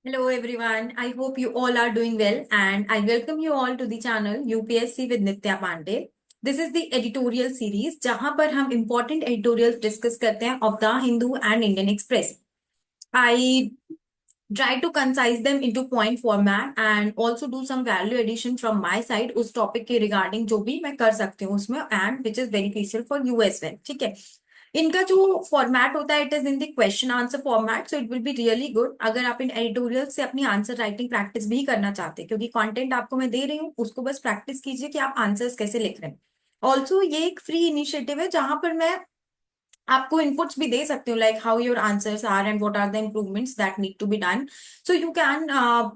Hello everyone. I hope you all are doing well and I welcome you all to the channel UPSC with Nitya Pandey. This is the editorial series जहां पर हम important editorials discuss करते हैं of The Hindu and Indian Express. I try to concise them into point format and also do some value addition from my side उस topic के regarding जो भी मैं कर सकती हूँ उसमें and which is beneficial for you as well. ठीक है. इनका जो फॉर्मेट होता है it is in the question answer format so it will be really good अगर आप इन एडिटोरियल से अपनी आंसर राइटिंग प्रैक्टिस भी करना चाहते हैं क्योंकि कंटेंट आपको मैं दे रही हूँ उसको बस प्रैक्टिस कीजिए कि आप आंसर्स कैसे लिख रहे हैं ऑल्सो ये एक फ्री इनिशिएटिव है जहां पर मैं आपको इनपुट्स भी दे सकती हूँ like how your answers are and what are the improvements that need to be done so you can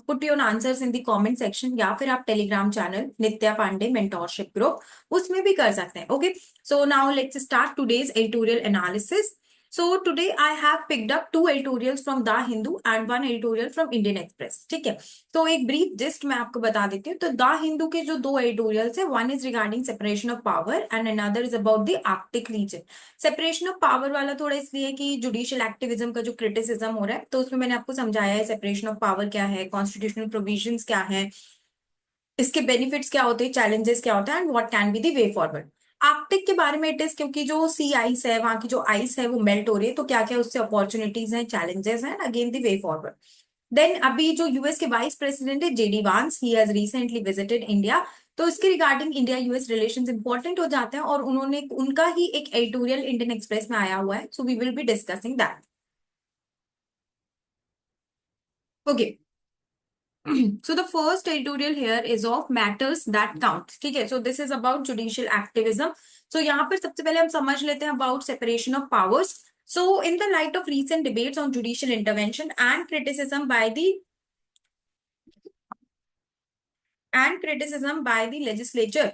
put your answers in the comment section या फिर आप Telegram channel Nitya Pandey mentorship group उसमें भी कर सकते हैं okay so now let's start today's editorial analysis so today I have picked up two editorials from The Hindu and one editorial from Indian Express ठीक है तो एक ब्रीफ जिस्ट मैं आपको बता देती हूँ तो द हिंदू के जो दो एडिटोरियल्स है one is regarding separation of power and another is about the Arctic reason separation of power वाला थोड़ा इसलिए कि जुडिशियल एक्टिविज्म का जो क्रिटिसिज्म हो रहा है तो उसमें मैंने आपको समझाया है सेपरेशन ऑफ पावर क्या है कॉन्स्टिट्यूशनल प्रोविजंस क्या है इसके बेनिफिट्स क्या होते हैं चैलेंजेस क्या होता है and what can be the way forward Arctic के बारे में इट इज क्योंकि जो सी आइस है वहां की जो आइस है वो मेल्ट हो रही है तो क्या क्या उससे अपॉर्चुनिटीज हैं चैलेंजेस हैं again the way forward then अभी जो यूएस के वाइस प्रेसिडेंट है JD Vance he has recently visited India तो इसके regarding India US relations important हो जाते हैं और उन्होंने उनका ही एक एडिटोरियल इंडियन एक्सप्रेस में आया हुआ है so we will be discussing that okay so the first editorial here is of matters that count ठीक है so this is about judicial activism so यहाँ पर सबसे पहले हम समझ लेते हैं about separation of powers so in the light of recent debates on judicial intervention and criticism by the legislature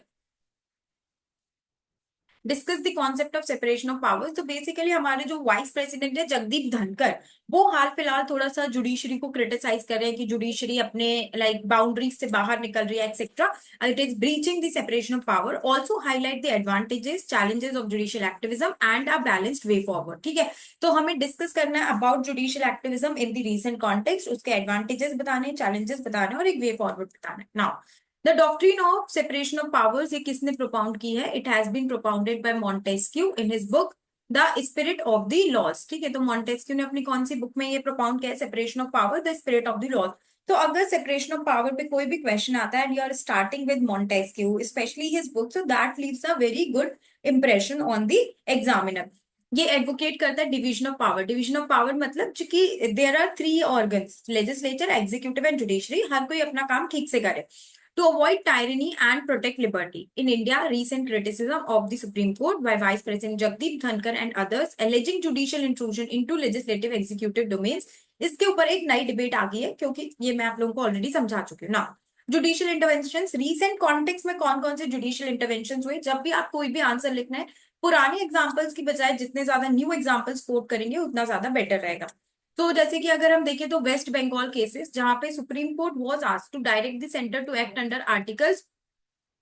discuss the concept of separation of powers तो basically हमारे जो वाइस प्रेसिडेंट है जगदीप धनखड़ वो हाल फिलहाल थोड़ा सा जुडिशरी को क्रिटिसाइज कर रहे हैं कि जुडिशरी अपने लाइक बाउंड्रीज से बाहर निकल रही है etcetera it is breaching the separation of power also highlight the advantages challenges of judicial activism and a balanced way forward ठीक है तो हमें डिस्कस करना है about judicial activism in the recent context उसके एडवांटेजेस बताने चैलेंजेस बताने और एक वे फॉरवर्ड बताना है now the doctrine of separation of powers ये किसने प्रोपाउंड की है it has been propounded by Montesquieu in his book the spirit of the laws ठीक है तो मॉन्टेस्क्यू ने अपनी कौन सी बुक में ये प्रोपाउंड किया है separation of power the spirit of the laws तो अगर सेपरेशन ऑफ पावर पे कोई भी क्वेश्चन आता है and you are starting with Montesquieu specially his book so that leaves a very good impression on the examiner ये advocate करता है डिवीजन ऑफ पावर मतलब चूंकि there are three organs legislature executive and judiciary हर कोई अपना काम ठीक से करे to avoid tyranny and protect liberty. In India, recent criticism of the Supreme Court by Vice President Jagdeep Dhankar and others alleging judicial intrusion into legislative executive domains इसके ऊपर एक नई डिबेट आ गई है क्योंकि ये मैं आप लोगों को ऑलरेडी समझा चुकी हूँ ना जुडिशियल इंटरवेंशन रीसेंट कॉन्टेक्स्ट में कौन कौन से जुडिशियल इंटरवेंशन हुए जब भी आप कोई भी आंसर लिखना है पुराने एग्जाम्पल्स की बजाय जितने ज्यादा न्यू एग्जाम्पल्स कोट करेंगे उतना ज्यादा बेटर रहेगा तो जैसे कि अगर हम देखें तो वेस्ट बंगाल केसेस जहां पे Supreme Court was asked to direct the centre to act under articles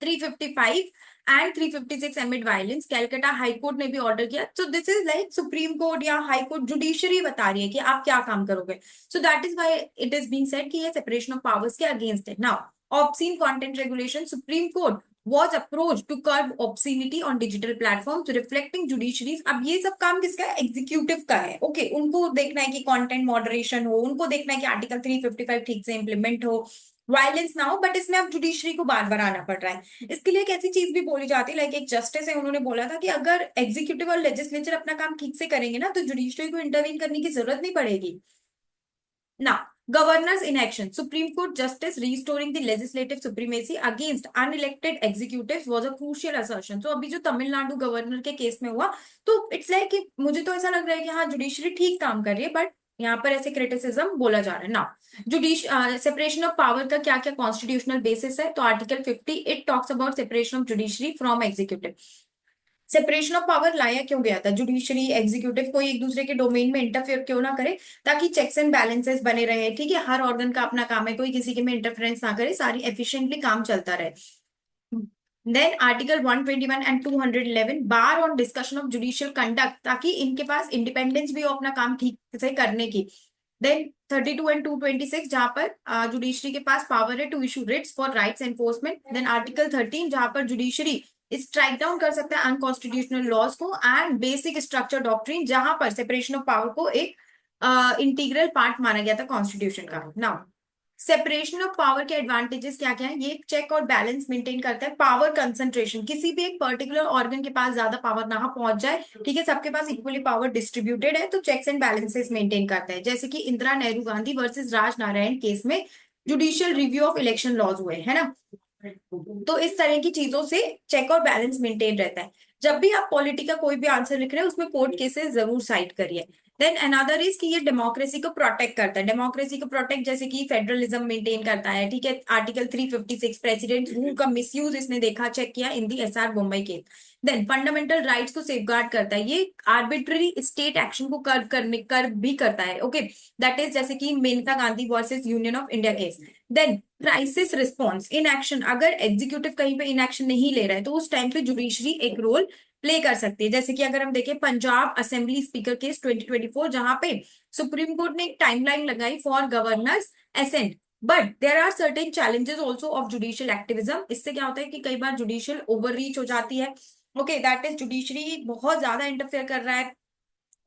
355 and 356 amid violence Calcutta High Court ने भी ऑर्डर किया so this is like Supreme Court या हाई कोर्ट जुडिशरी बता रही है कि आप क्या काम करोगे so that is why it is being said कि ये सेपरेशन ऑफ पावर्स के अगेंस्ट है now obscene content regulation Supreme Court was approached to curb obscenity on digital platforms reflecting judiciaries अब ये सब काम किसका है एग्जीक्यूटिव का है ओके उनको देखना है कि कंटेंट मॉडरेशन हो उनको देखना है कि आर्टिकल 355 ठीक से इंप्लीमेंट हो वायलेंस ना हो बट इसमें अब जुडिशरी को बार बार आना पड़ रहा है इसके लिए एक ऐसी चीज भी बोली जाती है लाइक एक जस्टिस है उन्होंने बोला था कि अगर एग्जीक्यूटिव और लेजिस्लेचर अपना काम ठीक से करेंगे ना तो जुडिशरी को इंटरवीन करने की जरूरत नहीं पड़ेगी Now, governors in action. Supreme Court justice restoring the legislative supremacy against unelected executives was a crucial assertion. So अभी जो तमिलनाडु गवर्नर के केस में हुआ तो इट्स लाइक कि मुझे तो ऐसा लग रहा है कि हाँ जुडिशरी ठीक काम कर रही है बट यहाँ पर ऐसे क्रिटिसिज्म बोला जा रहा है ना जुडिश सेपरेशन ऑफ पावर का क्या क्या कॉन्स्टिट्यूशनल बेसिस है तो article 50 it talks about separation of judiciary from executive separation of power लाया क्यों गया था जुडिशरी एग्जीक्यूटिव कोई एक दूसरे के डोमेन में इंटरफेयर क्यों ना करे ताकि चेक्स एंड बैलेंसेस बने रहे ठीक है हर ऑर्गन का अपना काम है कोई किसी के में इंटरफेरेंस ना करे सारी एफिशिएंटली काम चलता रहे then article 121 and 211 bar on discussion of judicial conduct ताकि इनके पास इंडिपेंडेंस भी हो अपना काम ठीक से करने की देन 32 एंड 226 जहां पर जुडिशरी के पास पावर है to issue writs for rights enforcement. Then article 13 जहां पर जुडिशरी स्ट्राइक डाउन कर सकता है अनकॉन्स्टिट्यूशनल लॉज को। एंड बेसिक स्ट्रक्चर डॉक्ट्रिन जहां पर सेपरेशन ऑफ पावर को एक इंटीग्रल पार्ट माना गया था कॉन्स्टिट्यूशन का। नाउ सेपरेशन ऑफ पावर के एडवांटेजेस क्या क्या है, ये चेक और बैलेंस मेंटेन करता है। पावर कंसंट्रेशन, किसी भी एक पर्टिकुलर ऑर्गन के पास ज्यादा पावर ना पहुंच जाए, ठीक है, सबके पास इक्वली पावर डिस्ट्रीब्यूटेड है, तो चेक्स एंड बैलेंसेस मेंटेन करता है। जैसे कि इंदिरा नेहरू गांधी वर्सेस राज नारायण केस में judicial review of election laws हुए, है ना। तो इस तरह की चीजों से चेक और बैलेंस मेंटेन रहता है। जब भी आप पॉलिटी का कोई भी आंसर लिख रहे हैं उसमें कोर्ट केसेस जरूर साइट करिए। देन अनदर इज कि ये डेमोक्रेसी को प्रोटेक्ट करता है। डेमोक्रेसी को प्रोटेक्ट जैसे कि फेडरलिज्म मेंटेन करता है, ठीक है। आर्टिकल 356 प्रेसिडेंट रूल का मिसयूज इसने देखा, चेक किया in the SR Mumbai case. Then fundamental rights को सेफगार्ड करता है, ये आर्बिट्ररी स्टेट एक्शन को कर भी करता है, ओके। दैट इज जैसे कि Maneka Gandhi versus Union of India case. Then crisis response in action, अगर एग्जीक्यूटिव कहीं पे इन एक्शन नहीं ले रहा है तो उस टाइम पे जुडिशरी एक रोल प्ले कर सकती है। जैसे कि अगर हम देखें पंजाब असेंबली स्पीकर केस 2024 जहां पे सुप्रीम कोर्ट ने एक टाइमलाइन लगाई for governors assent, but there are certain challenges also of judicial activism. इससे क्या होता है कि कई बार जुडिशियल ओवर रीच हो जाती है, ओके। दैट इज जुडिशरी बहुत ज्यादा इंटरफेयर कर रहा है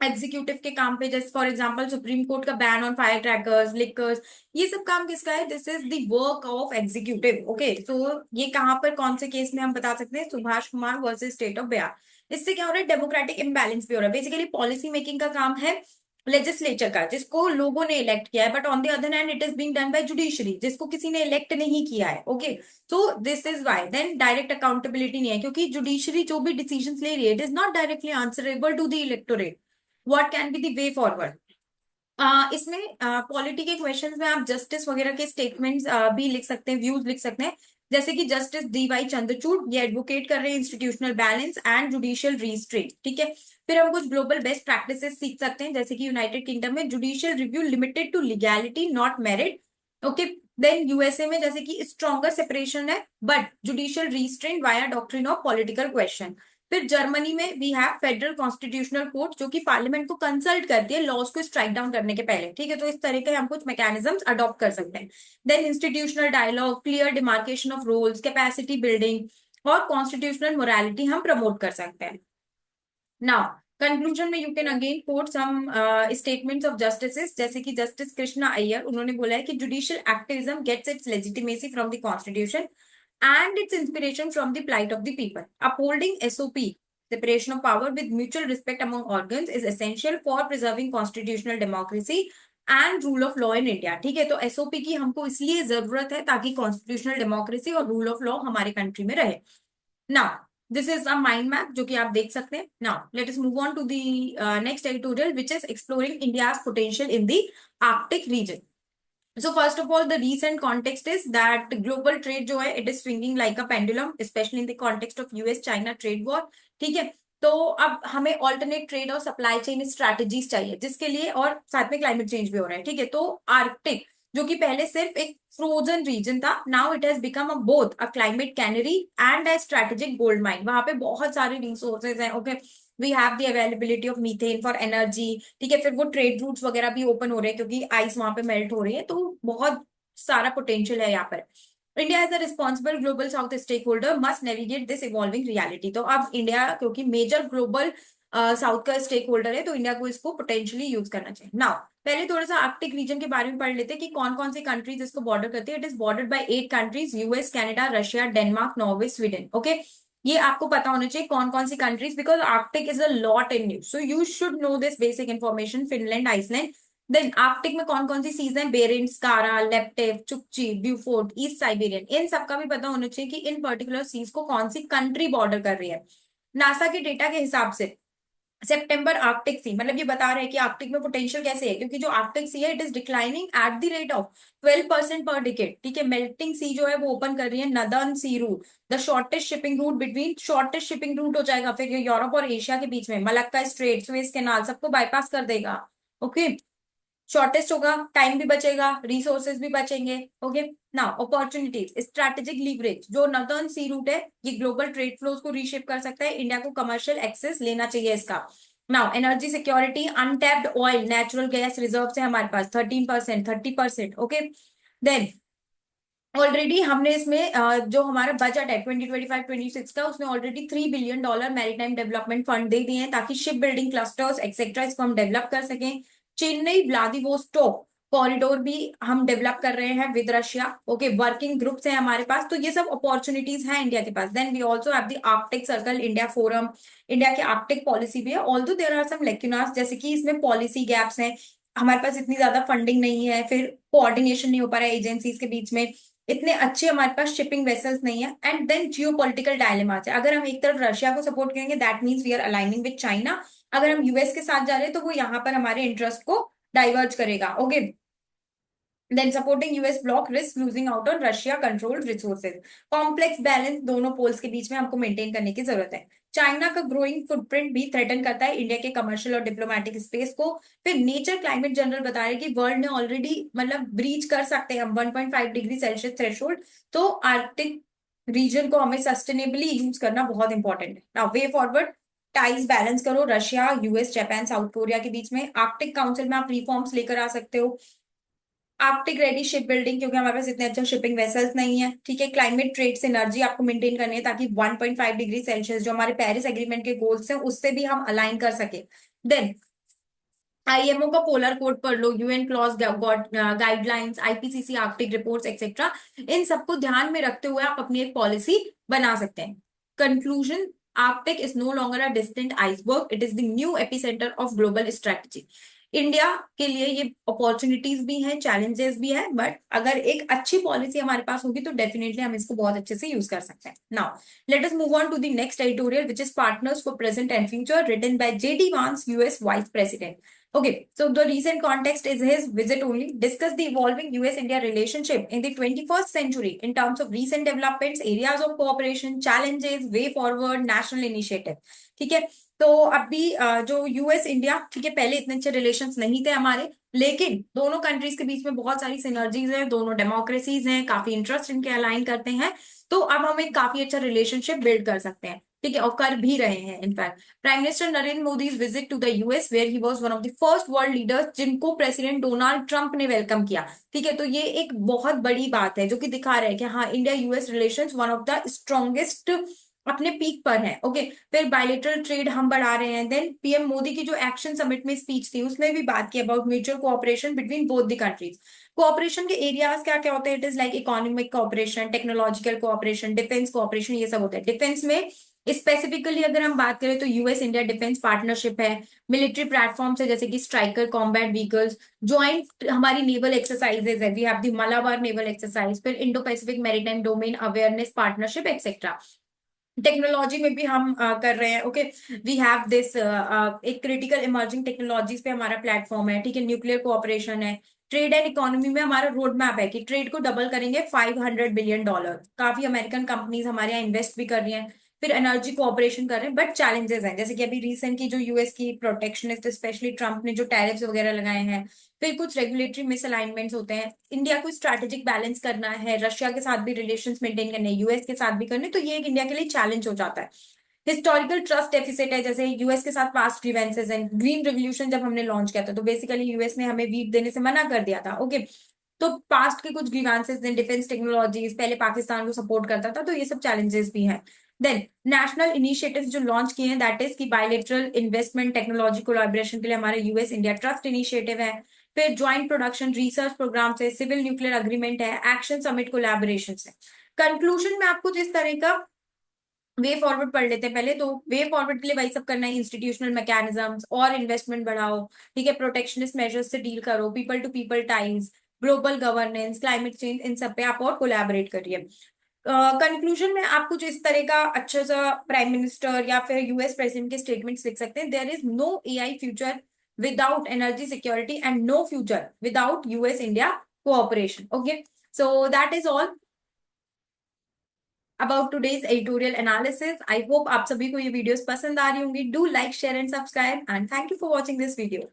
एग्जीक्यूटिव के काम पे। जैसे फॉर एग्जांपल सुप्रीम कोर्ट का ban on fire crackers, liquors, ये सब काम किसका है, this is the work of executive, okay. तो ये कहाँ पर कौन से केस में हम बता सकते हैं, Subhash Kumar versus state of Bihar. इससे क्या हो रहा है, डेमोक्रेटिक इम्बैलेंस भी हो रहा है। बेसिकली पॉलिसी मेकिंग का काम है लेजिस्लेचर का, जिसको लोगों ने इलेक्ट किया है, but on the other hand it is being done by judiciary, जिसको किसी ने इलेक्ट नहीं किया है, okay. So this is why then direct accountability नहीं है, क्योंकि जुडिशरी जो भी डिसीजन ले रही है it is not directly answerable to the electorate. What can be the way forward. इसमें पॉलिटी के क्वेश्चंस में आप जस्टिस वगैरह के स्टेटमेंट्स भी लिख सकते हैं, व्यूज लिख सकते हैं। जैसे कि जस्टिस डीवाई चंद्रचूड़ ये एडवोकेट कर रहे हैं इंस्टीट्यूशनल बैलेंस एंड जुडिशियल रीस्ट्रेंट, ठीक है। फिर हम कुछ ग्लोबल बेस्ट प्रैक्टिसेस सीख सकते हैं, जैसे कि यूनाइटेड किंगडम में judicial review limited to legality not merit, okay. Then USA में जैसे कि स्ट्रॉन्गर सेपरेशन है but judicial restraint via doctrine of political question. फिर जर्मनी में we have federal constitutional court जो कि पार्लियामेंट को कंसल्ट करती है लॉज को स्ट्राइक डाउन करने के पहले, ठीक है। तो इस तरह के हम कुछ मैकेनिज्म्स अडॉप्ट कर सकते हैं। Then institutional dialogue, clear demarcation of roles, capacity building और कॉन्स्टिट्यूशनल मोरालिटी हम प्रमोट कर सकते हैं। नाउ कंक्लूजन में you can again quote some statements of justices, जैसे कि जस्टिस कृष्णा अय्यर, उन्होंने बोला है कि judicial activism gets its legitimacy from the constitution and its inspiration from the plight of the people. Upholding SOP, separation of power with mutual respect among organs, is essential for preserving constitutional democracy and rule of law in India. ठीक है, तो SOP की हमको इसलिए जरूरत है ताकि constitutional democracy और रूल ऑफ लॉ हमारे कंट्री में रहे। Now this is a mind map जो कि आप देख सकते हैं। Now let us move on to the next editorial which is exploring India's potential in the Arctic region. So first of all, the recent context is that global trade जो है it is swinging like a pendulum, especially in the context of US-China trade war, ठीक है। तो अब हमें alternate trade और supply chain strategies चाहिए, जिसके लिए और साथ में climate change भी हो रहा है, ठीक है। तो आर्कटिक जो कि पहले सिर्फ एक फ्रोजन रीजन था, now it has become a both a climate canary and a strategic gold mine. वहां पे बहुत सारे रिसोर्सेज हैं, okay. We have the availability of methane for energy, ठीक है। फिर वो ट्रेड रूट्स वगैरह भी ओपन हो रहे हैं क्योंकि आइस वहां पे मेल्ट हो रही है, तो बहुत सारा पोटेंशियल है यहाँ पर। India as a responsible global south stakeholder must navigate this evolving reality. तो अब इंडिया क्योंकि मेजर ग्लोबल साउथ का स्टेक होल्डर है, तो इंडिया को इसको पोटेंशियली यूज करना चाहिए। नाउ पहले थोड़ा सा आर्कटिक रीजन के बारे में पढ़ लेते हैं कि कौन कौन सी कंट्रीज इसको बॉर्डर करती है। It is bordered by 8 countries, US, Canada, Russia, Denmark, Norway, Sweden, okay. ये आपको पता होना चाहिए कौन कौन सी countries, because Arctic is a lot in news, so you should know this basic information. Finland, Iceland. Then Arctic में कौन कौन सी सीज है, बेरिंग, स्कारा, Laptev, Chukchi, Beaufort, East Siberian, इन सबका भी पता होना चाहिए कि इन पर्टिकुलर सीज को कौन सी कंट्री बॉर्डर कर रही है। नासा के डेटा के हिसाब से सितंबर आर्कटिक सी, मतलब ये बता रहे हैं कि आर्कटिक में पोटेंशियल कैसे है, क्योंकि जो आर्कटिक सी है it is declining at the rate of 12% पर डिकेड, ठीक है। मेल्टिंग सी जो है वो ओपन कर रही है northern sea route, the shortest shipping route between, shortest shipping route हो जाएगा फिर यूरोप और एशिया के बीच में, मलक्का स्ट्रेट, सुएज कैनाल, सबको बाईपास कर देगा, ओके। शॉर्टेस्ट होगा, टाइम भी बचेगा, रिसोर्सेज भी बचेंगे, okay. Now opportunities, strategic leverage, जो नॉर्दर्न सी रूट है ये ग्लोबल ट्रेड फ्लोज को रीशेप कर सकता है, इंडिया को कमर्शियल एक्सेस लेना चाहिए इसका। Now energy security, untapped oil natural gas reserve है हमारे पास 13%, 30%। ओके, देन ऑलरेडी हमने इसमें जो हमारा बजट है 2025-26 का, उसमें already $3 billion maritime development fund दे दिए हैं ताकि शिप बिल्डिंग क्लस्टर्स एक्सेट्रा इसको हम डेवलप कर सकें। चेन्नई व्लादिवोस्टोक कॉरिडोर भी हम डेवलप कर रहे हैं with Russia. Okay, working groups हैं हमारे पास, तो ये सब अपॉर्चुनिटीज हैं इंडिया के पास। Then we also have the Arctic circle India forum, India की आर्कटिक पॉलिसी भी है। Although there are some lacunas, जैसे कि इसमें पॉलिसी गैप्स हैं, हमारे पास इतनी ज्यादा फंडिंग नहीं है, फिर कोऑर्डिनेशन नहीं हो पा रहा है एजेंसीज के बीच में, इतने अच्छे हमारे पास शिपिंग वेसल्स नहीं है। And then geopolitical dilemmas है, अगर हम एक तरफ रशिया को सपोर्ट करेंगे that means we are aligning with China, अगर हम यूएस के साथ जा रहे हैं तो वो यहाँ पर हमारे इंटरेस्ट को डाइवर्ज करेगा। Okay, then supporting US bloc risk losing out on Russia controlled resources. Complex balance दोनों पोल्स के बीच में हमको मेंटेन करने की जरूरत है। चाइना का ग्रोइंग फुटप्रिंट भी थ्रेटन करता है इंडिया के कमर्शियल और डिप्लोमेटिक स्पेस को। फिर नेचर क्लाइमेट जनरल बता रहे हैं कि वर्ल्ड ने ऑलरेडी मतलब ब्रीच कर सकते हैं हम 1.5 डिग्री सेल्सियस थ्रेशोल्ड, तो आर्कटिक रीजन को हमें सस्टेनेबली यूज करना बहुत इंपॉर्टेंट है। Now way forward, ties balance करो Russia, US, Japan, South Korea के बीच में। आर्कटिक काउंसिल में आप रिफॉर्म्स लेकर आ सकते हो। आर्कटिक रेडी शिप बिल्डिंग, क्योंकि हमारे पास इतने अच्छे शिपिंग वेसल्स नहीं है। ठीक है, क्लाइमेट ट्रेड एनर्जी आपको मेंटेन करनी है ताकि 1.5 डिग्री सेल्सियस जो हमारे पेरिस एग्रीमेंट के गोल्स हैं उससे भी हम अलाइन कर सके। देन आईएमओ का पोलर कोड पढ़ लो, UN clause guidelines, IPCC Arctic reports etcetera, इन सबको ध्यान में रखते हुए आप अपनी एक पॉलिसी बना सकते हैं। Conclusion, Arctic is no longer a distant iceberg, it is the new epicentre of global strategy. India के लिए ये अपॉर्चुनिटीज भी हैं, चैलेंजेस भी हैं, बट अगर एक अच्छी पॉलिसी हमारे पास होगी तो डेफिनेटली हम इसको बहुत अच्छे से यूज कर सकते हैं। Now let us move on to the next editorial which is partners for present and future, written by JD Vance, US vice president. Okay, so the recent context is his visit only. Discuss the evolving US-India relationship in the 21st century in terms of recent developments, areas of cooperation, challenges, way forward, national initiative. ठीक है, तो अभी जो US India, ठीक है, पहले इतने अच्छे रिलेशंस नहीं थे हमारे, लेकिन दोनों कंट्रीज के बीच में बहुत सारी सिनर्जीज हैं, दोनों डेमोक्रेसीज हैं, काफी इंटरेस्ट इनके अलाइन करते हैं, तो अब हम एक काफी अच्छा रिलेशनशिप बिल्ड कर सकते हैं। ठीक है, और कर भी रहे हैं in fact. Prime minister Narendra Modi visit to the US where he was one of the first world leaders जिनको प्रेसिडेंट डोनाल्ड ट्रंप ने वेलकम किया। ठीक है, तो ये एक बहुत बड़ी बात है जो कि दिखा रहा है कि हाँ, India US relations one of the strongest अपने पीक पर है। ओके, फिर बायलेटरल ट्रेड हम बढ़ा रहे हैं। देन पीएम मोदी की जो एक्शन समिट में स्पीच थी उसमें भी बात की about mutual cooperation between both the countries. Cooperation के एरियाज क्या क्या होते हैं? It is like economic cooperation, technological cooperation, defence cooperation, ये सब होता है। डिफेंस में स्पेसिफिकली अगर हम बात करें तो यूएस इंडिया डिफेंस पार्टनरशिप है, मिलिट्री प्लेटफॉर्म है जैसे कि स्ट्राइकर कॉम्बैट व्हीकल्स, ज्वाइंट हमारी नेवल एक्सरसाइजेज है, we have the Malabar naval exercise, फिर Indo Pacific maritime domain awareness partnership etcetera. Technology में भी हम कर रहे हैं। ओके, वी हैव दिस एक क्रिटिकल इमर्जिंग टेक्नोलॉजीज पे हमारा प्लेटफॉर्म है। ठीक है, न्यूक्लियर कोऑपरेशन है। ट्रेड एंड इकोनॉमी में हमारा रोड मैप है कि ट्रेड को डबल करेंगे, $500 बिलियन, काफी अमेरिकन कंपनीज हमारे यहाँ इन्वेस्ट भी कर रही हैं। फिर एनर्जी कोऑपरेशन कर रहे हैं, बट चैलेंजेस हैं जैसे कि अभी रिसेंट की जो यूएस की प्रोटेक्शनिस्ट, स्पेशली ट्रंप ने जो टैरिफ्स वगैरह लगाए हैं, फिर कुछ रेगुलेटरी मिसअलाइनमेंट्स होते हैं। इंडिया को स्ट्रैटेजिक बैलेंस करना है, रशिया के साथ भी रिलेशंस मेंटेन करने, यूएस के साथ भी करने, तो ये एक इंडिया के लिए चैलेंज हो जाता है। हिस्टोरिकल ट्रस्ट डेफिसिट है, जैसे यूएस के साथ पास्ट ग्रीवेंसेस हैं। ग्रीन रेवोल्यूशन जब हमने लॉन्च किया था तो बेसिकली यूएस ने हमें वीट देने से मना कर दिया था। ओके, तो पास्ट के कुछ ग्रीवेंसेस हैं, डिफेंस टेक्नोलॉजीज पहले पाकिस्तान को सपोर्ट करता था, तो ये सब चैलेंजेस भी हैं। देन नेशनल इनिशिएटिव्स जो लॉन्च किए हैं, दैट इज की बायलेटरल इन्वेस्टमेंट टेक्नोलॉजी कोलैबोरेशन के लिए हमारा यूएस इंडिया ट्रस्ट इनिशिएटिव है। फिर ज्वाइंट प्रोडक्शन रिसर्च प्रोग्राम है, सिविल न्यूक्लियर अग्रीमेंट है, एक्शन समिट कोलैबोरेशन है। कंक्लूजन में आपको जिस तरह का वे फॉरवर्ड पढ़ लेते हैं पहले, तो वे फॉरवर्ड के लिए वही सब करना है, इंस्टीट्यूशनल मैकेनिज्म्स और इन्वेस्टमेंट बढ़ाओ। ठीक है, प्रोटेक्शनिस्ट मेजर्स से डील करो, people to people ties, global governance, climate change, इन सब पे आप और कोलैबोरेट करिए। कंक्लूजन में आप कुछ इस तरह का अच्छा सा प्राइम मिनिस्टर या फिर यूएस प्रेसिडेंट के स्टेटमेंट्स लिख सकते हैं। There is no AI future without energy security and no future without US India cooperation. Okay, so that is all about today's editorial analysis. I hope आप सभी को ये वीडियोस पसंद आ रही होंगी। Do like, share and subscribe, and thank you for watching this video.